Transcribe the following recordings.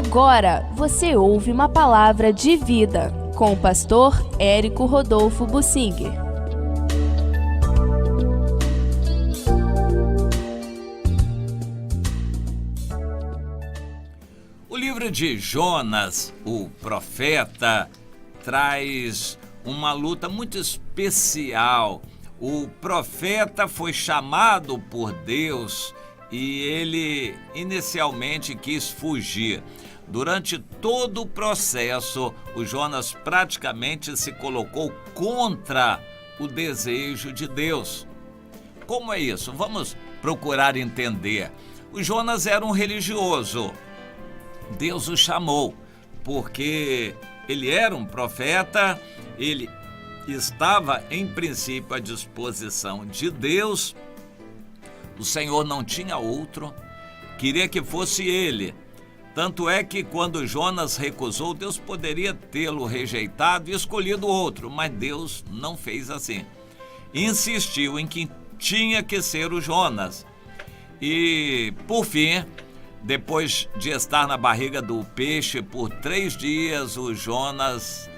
Agora você ouve uma palavra de vida com o pastor Érico Rodolfo Bussinger. O livro de Jonas, o profeta, traz uma luta muito especial. O profeta foi chamado por Deus e ele inicialmente quis fugir. Durante todo o processo, o Jonas praticamente se colocou contra o desejo de Deus. Como é isso? Vamos procurar entender. O Jonas era um religioso. Deus o chamou porque ele era um profeta, ele estava em princípio à disposição de Deus. O Senhor não tinha outro, queria que fosse ele. Tanto é que quando Jonas recusou, Deus poderia tê-lo rejeitado e escolhido outro, mas Deus não fez assim. Insistiu em que tinha que ser o Jonas. E, por fim, depois de estar na barriga do peixe por 3 dias, o Jonas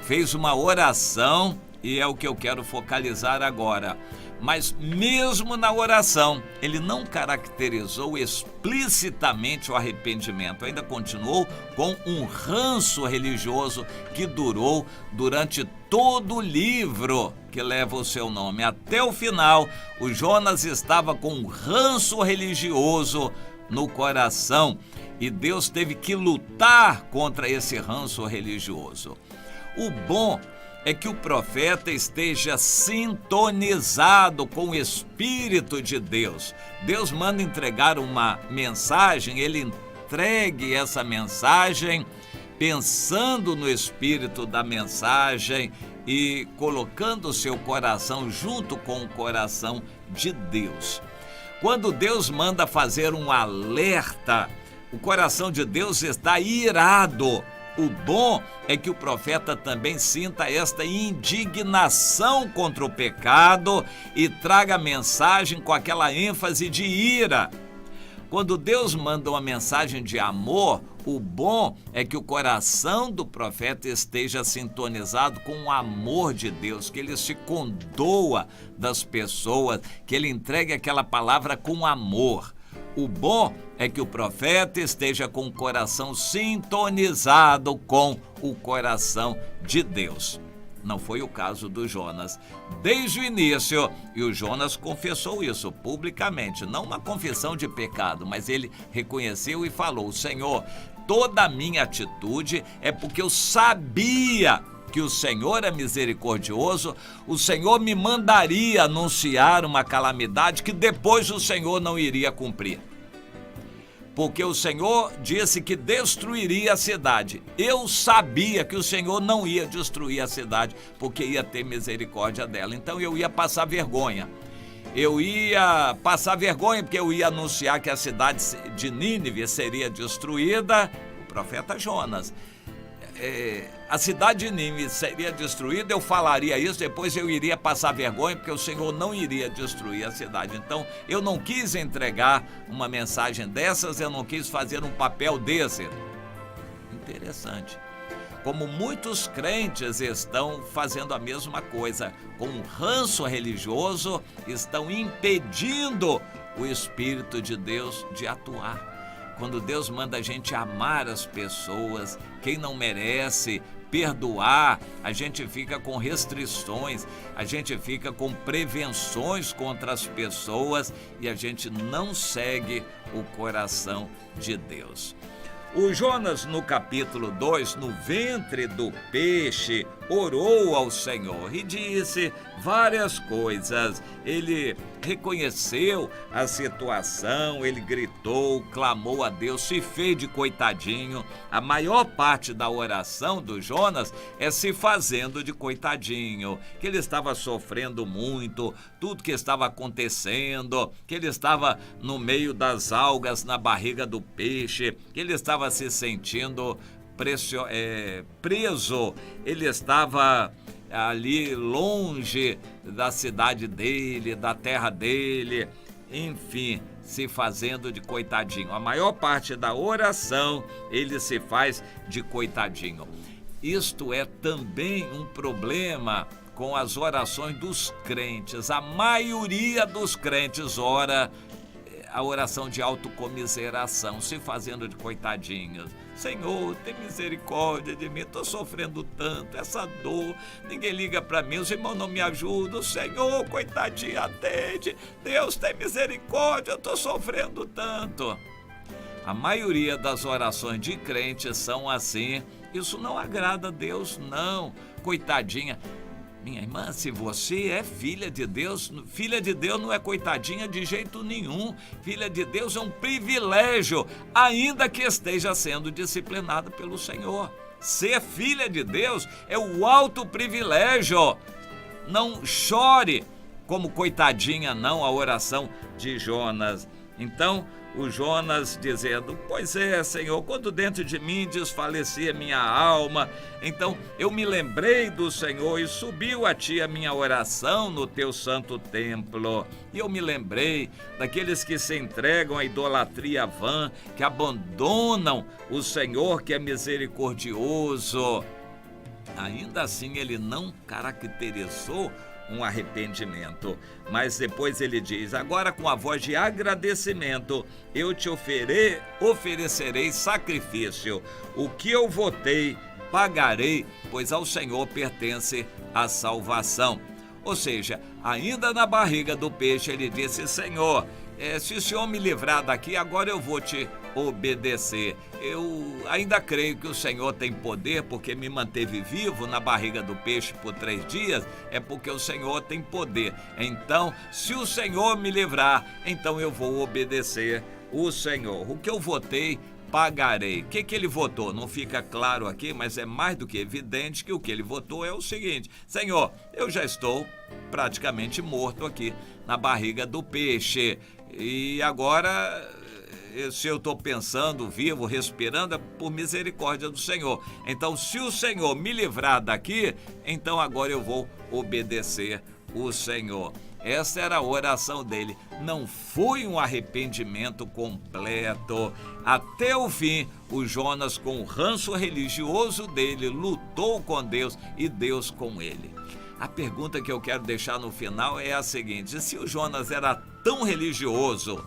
fez uma oração, e é o que eu quero focalizar agora. Mas mesmo na oração, ele não caracterizou explicitamente o arrependimento, ainda continuou com um ranço religioso que durou durante todo o livro que leva o seu nome. Até o final, o Jonas estava com um ranço religioso no coração e Deus teve que lutar contra esse ranço religioso. O bom é que o profeta esteja sintonizado com o Espírito de Deus. Deus manda entregar uma mensagem, ele entregue essa mensagem pensando no espírito da mensagem e colocando o seu coração junto com o coração de Deus. Quando Deus manda fazer um alerta, o coração de Deus está irado. O bom é que o profeta também sinta esta indignação contra o pecado e traga a mensagem com aquela ênfase de ira. Quando Deus manda uma mensagem de amor, o bom é que o coração do profeta esteja sintonizado com o amor de Deus, que ele se condoa das pessoas, que ele entregue aquela palavra com amor. O bom é que o profeta esteja com o coração sintonizado com o coração de Deus. Não foi o caso do Jonas desde o início, e o Jonas confessou isso publicamente, não uma confissão de pecado, mas ele reconheceu e falou: Senhor, toda a minha atitude é porque eu sabia que o Senhor é misericordioso, o Senhor me mandaria anunciar uma calamidade que depois o Senhor não iria cumprir. Porque o Senhor disse que destruiria a cidade. Eu sabia que o Senhor não ia destruir a cidade, porque ia ter misericórdia dela. Então eu ia passar vergonha. Eu ia passar vergonha porque eu ia anunciar que a cidade de Nínive seria destruída. O profeta Jonas. A cidade de Nínive seria destruída, eu falaria isso, depois eu iria passar vergonha, porque o Senhor não iria destruir a cidade. Então, eu não quis entregar uma mensagem dessas, eu não quis fazer um papel desse. Interessante. Como muitos crentes estão fazendo a mesma coisa, com um ranço religioso, estão impedindo o Espírito de Deus de atuar. Quando Deus manda a gente amar as pessoas, quem não merece, perdoar, a gente fica com restrições, a gente fica com prevenções contra as pessoas e a gente não segue o coração de Deus. O Jonas, no capítulo 2, no ventre do peixe, orou ao Senhor e disse várias coisas. Ele reconheceu a situação, ele gritou, clamou a Deus, se fez de coitadinho. A maior parte da oração do Jonas é se fazendo de coitadinho, que ele estava sofrendo muito, tudo que estava acontecendo, que ele estava no meio das algas na barriga do peixe, que ele estava se sentindo preso, ele estava ali longe da cidade dele, da terra dele, enfim, se fazendo de coitadinho. A maior parte da oração ele se faz de coitadinho. Isto é também um problema com as orações dos crentes. A maioria dos crentes ora a oração de autocomiseração, se fazendo de coitadinhos. Senhor, tem misericórdia de mim, estou sofrendo tanto, essa dor, ninguém liga para mim, os irmãos não me ajudam. Senhor, coitadinho, atende. Deus, tem misericórdia, eu estou sofrendo tanto. A maioria das orações de crentes são assim. Isso não agrada a Deus, não. Coitadinha. Minha irmã, se você é filha de Deus não é coitadinha de jeito nenhum. Filha de Deus é um privilégio, ainda que esteja sendo disciplinada pelo Senhor. Ser filha de Deus é o alto privilégio. Não chore como coitadinha, não, a oração de Jonas. Então, o Jonas dizendo: pois é, Senhor, quando dentro de mim desfalecia minha alma, então eu me lembrei do Senhor e subiu a ti a minha oração no teu santo templo. E eu me lembrei daqueles que se entregam à idolatria vã, que abandonam o Senhor que é misericordioso. Ainda assim ele não caracterizou um arrependimento, mas depois ele diz: agora com a voz de agradecimento eu te oferecerei sacrifício, o que eu votei pagarei, pois ao Senhor pertence a salvação. Ou seja, ainda na barriga do peixe ele disse: Senhor, se o Senhor me livrar daqui, agora eu vou te obedecer. Eu ainda creio que o Senhor tem poder, porque me manteve vivo na barriga do peixe por 3 dias, é porque o Senhor tem poder. Então, se o Senhor me livrar, então eu vou obedecer o Senhor. O que eu votei, pagarei. O que ele votou? Não fica claro aqui, mas é mais do que evidente que o que ele votou é o seguinte: Senhor, eu já estou praticamente morto aqui na barriga do peixe, e agora, se eu estou pensando, vivo, respirando, é por misericórdia do Senhor. Então, se o Senhor me livrar daqui, então agora eu vou obedecer o Senhor. Essa era a oração dele. Não foi um arrependimento completo. Até o fim, o Jonas, com o ranço religioso dele, lutou com Deus e Deus com ele. A pergunta que eu quero deixar no final é a seguinte: se o Jonas era tão religioso,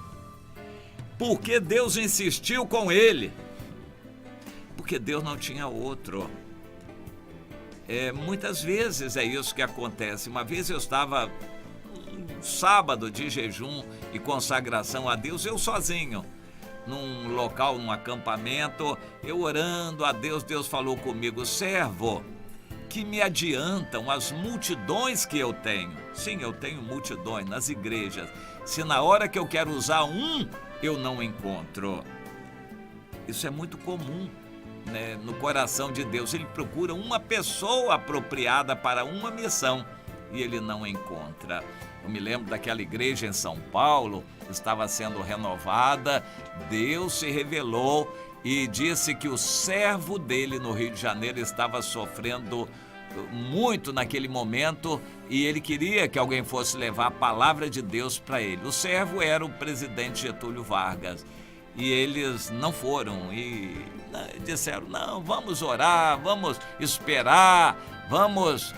por que Deus insistiu com ele? Porque Deus não tinha outro. Muitas vezes é isso que acontece. Uma vez eu estava um sábado de jejum e consagração a Deus, eu sozinho, num local, num acampamento, eu orando a Deus. Deus falou comigo: servo, que me adiantam as multidões que eu tenho? Sim, eu tenho multidões nas igrejas. Se na hora que eu quero usar eu não encontro. Isso é muito comum, né, no coração de Deus. Ele procura uma pessoa apropriada para uma missão e ele não encontra. Eu me lembro daquela igreja em São Paulo, estava sendo renovada. Deus se revelou e disse que o servo dele no Rio de Janeiro estava sofrendo muito naquele momento e ele queria que alguém fosse levar a palavra de Deus para ele. O servo era o presidente Getúlio Vargas e eles não foram e disseram: não, vamos orar, vamos esperar, vamos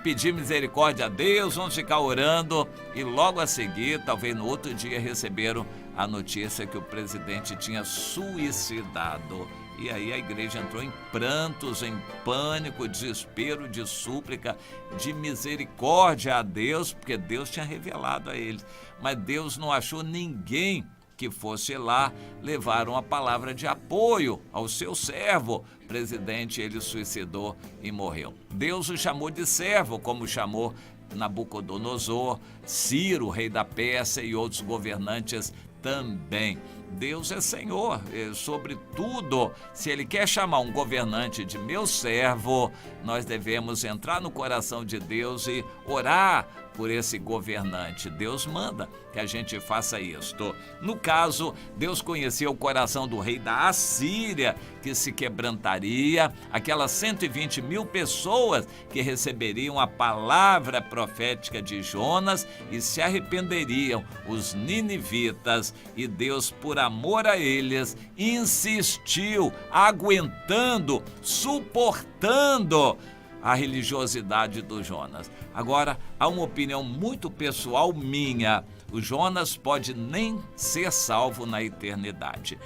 pedir misericórdia a Deus, vamos ficar orando. E logo a seguir, talvez no outro dia, receberam a notícia que o presidente tinha suicidado. E aí a igreja entrou em prantos, em pânico, desespero, de súplica, de misericórdia a Deus, porque Deus tinha revelado a eles. Mas Deus não achou ninguém que fosse lá levar uma palavra de apoio ao seu servo. O presidente, ele suicidou e morreu. Deus o chamou de servo, como chamou Nabucodonosor, Ciro, rei da Pérsia, e outros governantes também. Deus é Senhor sobre tudo. Se Ele quer chamar um governante de meu servo, nós devemos entrar no coração de Deus e orar por esse governante. Deus manda que a gente faça isto. No caso, Deus conhecia o coração do rei da Assíria, que se quebrantaria, aquelas 120 mil pessoas que receberiam a palavra profética de Jonas e se arrependeriam, os ninivitas, e Deus, por amor a eles, insistiu, aguentando, suportando a religiosidade do Jonas. Agora, há uma opinião muito pessoal minha: o Jonas pode nem ser salvo na eternidade.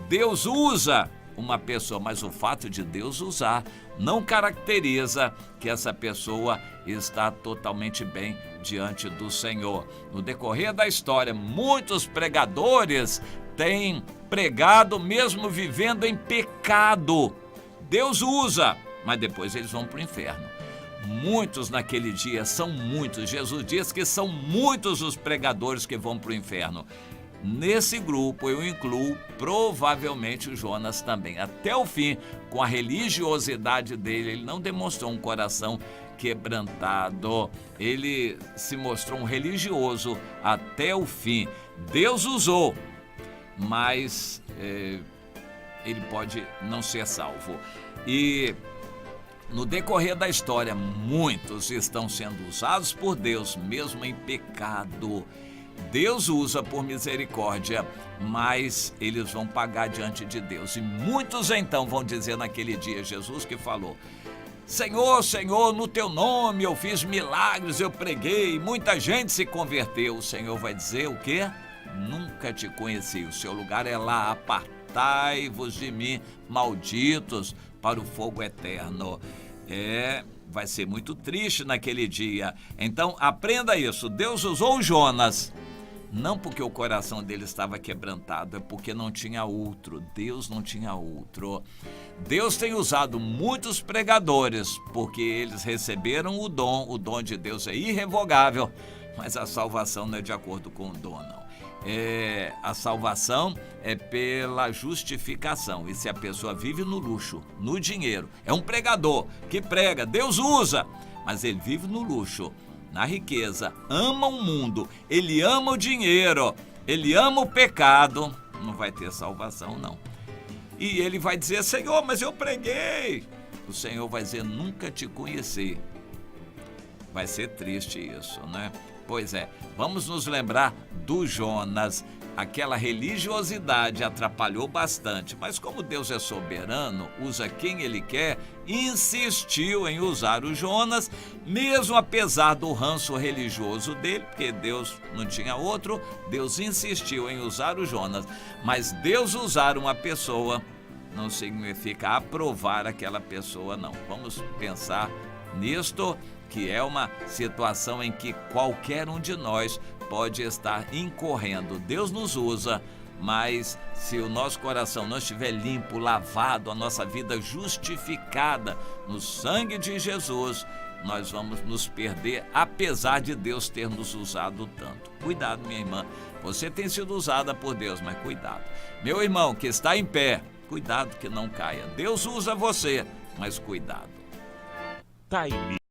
Deus usa uma pessoa, mas o fato de Deus usar não caracteriza que essa pessoa está totalmente bem diante do Senhor. No decorrer da história, muitos pregadores têm pregado mesmo vivendo em pecado. Deus usa, mas depois eles vão para o inferno. Muitos naquele dia, são muitos. Jesus diz que são muitos os pregadores que vão para o inferno. Nesse grupo eu incluo provavelmente o Jonas também. Até o fim, com a religiosidade dele, ele não demonstrou um coração quebrantado. Ele se mostrou um religioso até o fim. Deus usou, mas ele pode não ser salvo. E no decorrer da história, muitos estão sendo usados por Deus, mesmo em pecado. Deus usa por misericórdia, mas eles vão pagar diante de Deus. E muitos então vão dizer naquele dia, Jesus que falou: Senhor, Senhor, no teu nome eu fiz milagres, eu preguei, muita gente se converteu. O Senhor vai dizer o quê? Nunca te conheci, o seu lugar é lá, apartai-vos de mim, malditos, para o fogo eterno. Vai ser muito triste naquele dia. Então aprenda isso: Deus usou Jonas, não porque o coração dele estava quebrantado, é porque não tinha outro. Deus não tinha outro. Deus tem usado muitos pregadores porque eles receberam o dom de Deus é irrevogável, mas a salvação não é de acordo com o dom, não. A salvação é pela justificação. E se a pessoa vive no luxo, no dinheiro, é um pregador que prega, Deus usa, mas ele vive no luxo, na riqueza, ama o mundo, ele ama o dinheiro, ele ama o pecado, não vai ter salvação, não. E ele vai dizer: Senhor, mas eu preguei. O Senhor vai dizer: nunca te conheci. Vai ser triste isso, né? Pois é, vamos nos lembrar do Jonas. Aquela religiosidade atrapalhou bastante, mas como Deus é soberano, usa quem Ele quer, insistiu em usar o Jonas, mesmo apesar do ranço religioso dele, porque Deus não tinha outro. Deus insistiu em usar o Jonas, mas Deus usar uma pessoa não significa aprovar aquela pessoa, não. Vamos pensar nisto, que é uma situação em que qualquer um de nós pode estar incorrendo. Deus nos usa, mas se o nosso coração não estiver limpo, lavado, a nossa vida justificada no sangue de Jesus, nós vamos nos perder, apesar de Deus ter nos usado tanto. Cuidado, minha irmã, você tem sido usada por Deus, mas cuidado. Meu irmão que está em pé, cuidado que não caia. Deus usa você, mas cuidado. Time